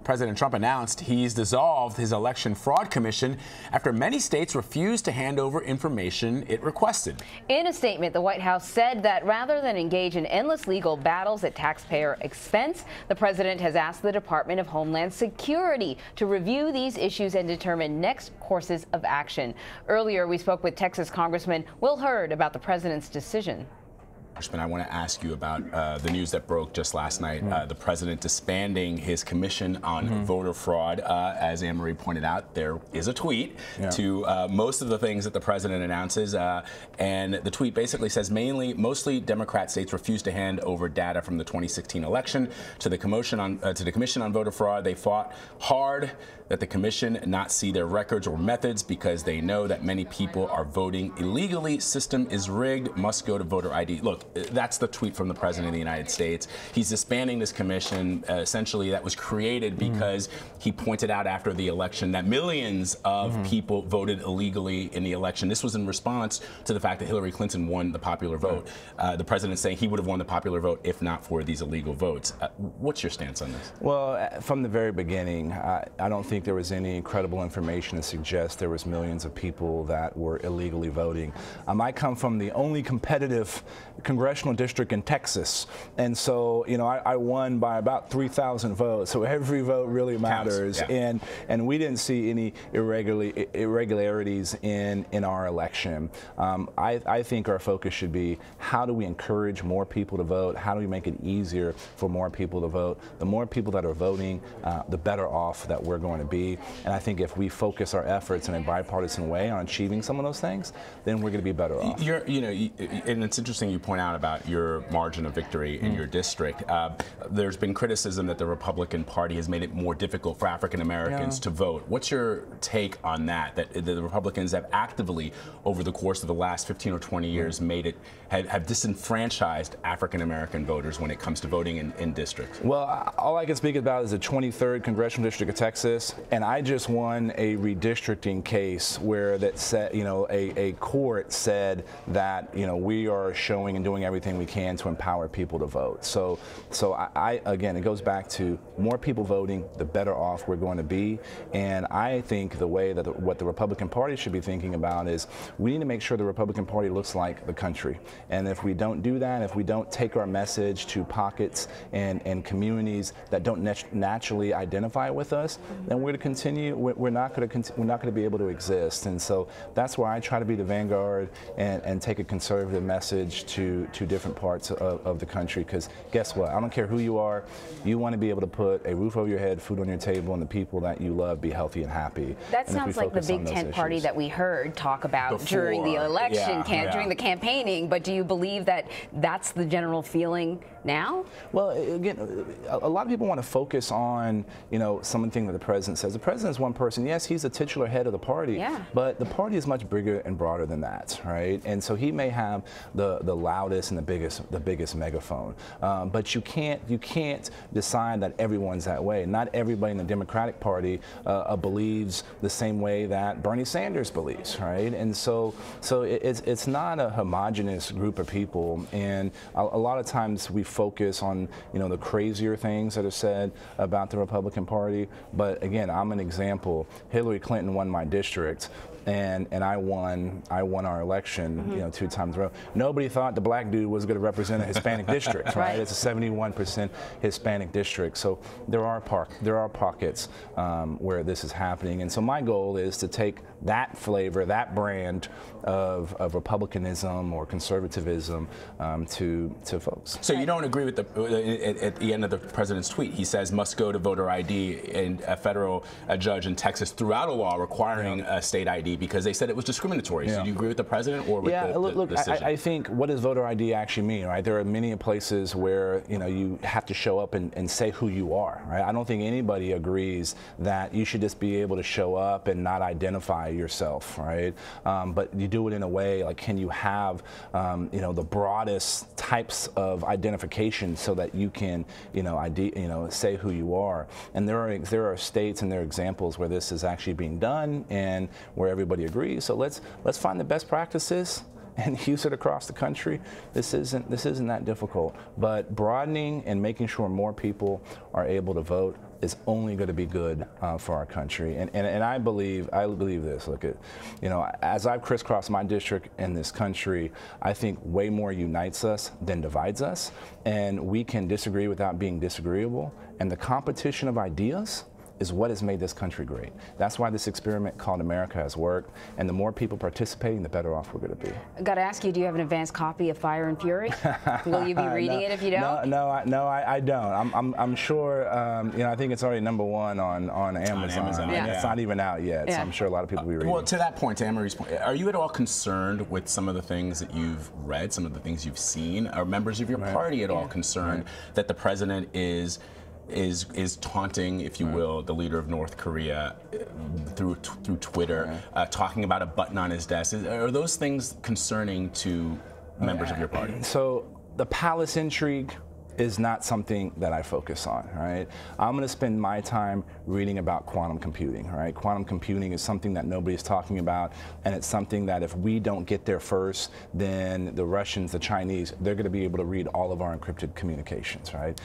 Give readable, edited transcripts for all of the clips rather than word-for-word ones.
President Trump announced he's dissolved his election fraud commission after many states refused to hand over information it requested. In a statement, the White House said that rather than engage in endless legal battles at taxpayer expense, the president has asked the Department of Homeland Security to review these issues and determine next courses of action. Earlier, we spoke with Texas Congressman Will Hurd about the president's decision. Congressman, I want to ask you about the news that broke just last night, the president disbanding his commission on voter fraud. As Anne-Marie pointed out, there is a tweet to most of the things that the president announces, and the tweet basically says mostly Democrat states refused to hand over data from the 2016 election to the Commission on Voter Fraud. They fought hard that the commission not see their records or methods because they know that many people are voting illegally. System is rigged, must go to voter ID. Look, that's the tweet from the President of the United States. He's disbanding this commission, essentially, that was created because he pointed out after the election that millions of people voted illegally in the election. This was in response to the fact that Hillary Clinton won the popular vote. The president saying he would have won the popular vote if not for these illegal votes. What's your stance on this? Well, from the very beginning, I don't think there was any credible information to suggest there was millions of people that were illegally voting. I come from the only competitive congressional district in Texas, and so I won by about 3,000 votes. So every vote really matters, and we didn't see any irregularities in our election. I think our focus should be how do we encourage more people to vote? How do we make it easier for more people to vote? The more people that are voting, the better off that we're going to be. And I think if we focus our efforts in a bipartisan way on achieving some of those things, then we're going to be better off. And it's interesting you point out about your margin of victory in your district. There's been criticism that the Republican Party has made it more difficult for African Americans to vote. What's your take on that? That the Republicans have actively, over the course of the last 15 or 20 years, have disenfranchised African American voters when it comes to voting in districts? Well, all I can speak about is the 23rd Congressional District of Texas, and I just won a redistricting case where that said, a court said that we are showing and doing everything we can to empower people to vote. So again, it goes back to more people voting, the better off we're going to be. And I think the way that what the Republican Party should be thinking about is we need to make sure the Republican Party looks like the country. And if we don't do that, if we don't take our message to pockets and communities that don't naturally identify with us, then we're going to continue. We're not going to be able to exist. And so that's why I try to be the vanguard and take a conservative message to different parts of the country. Because guess what? I don't care who you are. You want to be able to put a roof over your head, food on your table, and the people that you love be healthy and happy. That sounds like the Big Tent party that we heard talk about during the election, during the campaigning. But do you believe that that's the general feeling now? Well, again, a lot of people want to focus on something that the president says. The president is one person. Yes, he's the titular head of the party, but the party is much bigger and broader than that, right? And so he may have the loudest and the biggest megaphone, but you can't decide that everyone's that way. Not everybody in the Democratic Party believes the same way that Bernie Sanders believes, right? And so it's not a homogenous group of people, and a lot of times we focus on the crazier things that are said about the Republican Party. But again, I'm an example. Hillary Clinton won my district, and I won our election 2 times in a row. Nobody thought the black dude was going to represent a Hispanic district, right? It's a 71% Hispanic district. So there are pockets where this is happening, and so my goal is to take that flavor, that brand of republicanism or conservatism to folks. So you don't agree with at the end of the president's tweet? He says must go to voter ID, and a federal judge in Texas threw out a law requiring a state ID because they said it was discriminatory. So do you agree with the president or with the decision? I think, what does voter ID actually mean, right? There are many places where you have to show up and say who you are, right? I don't think anybody agrees that you should just be able to show up and not identify yourself, right? But you do it in a way like, can you have the broadest types of identification so that you can say who you are? And there are states and there are examples where this is actually being done and where everybody agrees. So let's find the best practices and use it across the country. This isn't that difficult. But broadening and making sure more people are able to vote, is only going to be good for our country. And I believe this. Look at, as I've crisscrossed my district in this country, I think way more unites us than divides us. And we can disagree without being disagreeable. And the competition of ideas is what has made this country great. That's why this experiment called America has worked, and the more people participating, the better off we're going to be. I got to ask you, do you have an advanced copy of Fire and Fury? Will you be reading it if you don't? No, I don't. I'm sure. I think it's already #1 on Amazon. Yeah. It's not even out yet, so I'm sure a lot of people will be reading. Well, to that point, to Anne-Marie's point, are you at all concerned with some of the things that you've read, some of the things you've seen? Are members of your party at all concerned that the president is taunting, if you will, the leader of North Korea through Twitter, talking about a button on his desk? Are those things concerning to members of your party? So the palace intrigue is not something that I focus on, right? I'm going to spend my time reading about quantum computing, right? Quantum computing is something that nobody's talking about, and it's something that if we don't get there first, then the Russians, the Chinese, they're going to be able to read all of our encrypted communications, right?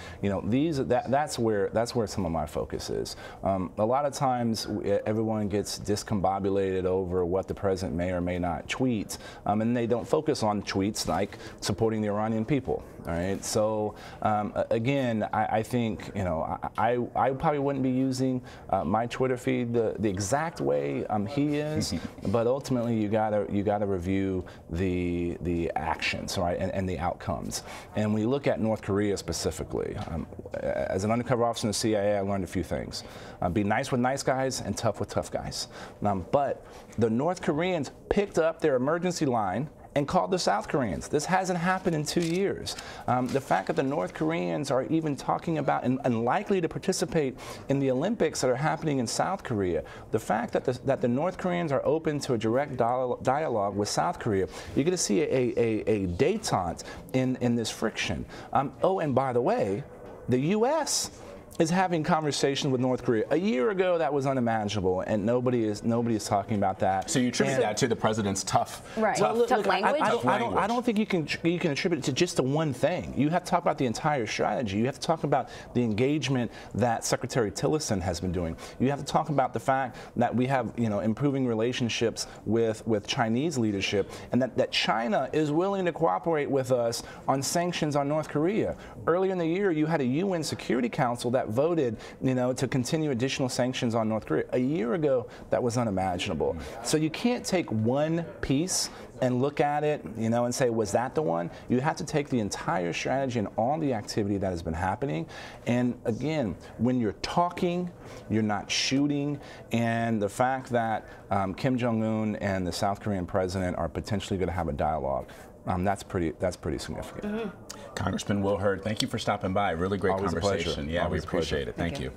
That's where some of my focus is. A lot of times, everyone gets discombobulated over what the president may or may not tweet, and they don't focus on tweets like supporting the Iranian people, right? So. Again, I think I probably wouldn't be using my Twitter feed the exact way he is, but ultimately you gotta review the actions, right, and the outcomes. And when you look at North Korea specifically, as an undercover officer in the CIA, I learned a few things: be nice with nice guys and tough with tough guys. But the North Koreans picked up their emergency line and called the South Koreans. This hasn't happened in 2 years. The fact that the North Koreans are even talking about and likely to participate in the Olympics that are happening in South Korea, the fact that the North Koreans are open to a direct dialogue with South Korea, you're going to see a détente in this friction. Oh, and by the way, the U.S. is having conversations with North Korea. A year ago, that was unimaginable, and nobody is talking about that. So you attribute that to the president's tough language? I don't think you can attribute it to just the one thing. You have to talk about the entire strategy. You have to talk about the engagement that Secretary Tillerson has been doing. You have to talk about the fact that we have improving relationships with Chinese leadership, and that China is willing to cooperate with us on sanctions on North Korea. Earlier in the year, you had a UN Security Council that voted, to continue additional sanctions on North Korea. A year ago, that was unimaginable. So you can't take one piece and look at it, and say, was that the one? You have to take the entire strategy and all the activity that has been happening. And again, when you're talking, you're not shooting. And the fact that Kim Jong-un and the South Korean president are potentially going to have a dialogue, that's pretty significant. Congressman Will Hurd, thank you for stopping by. Really great conversation. Yeah, we appreciate it. Thank you.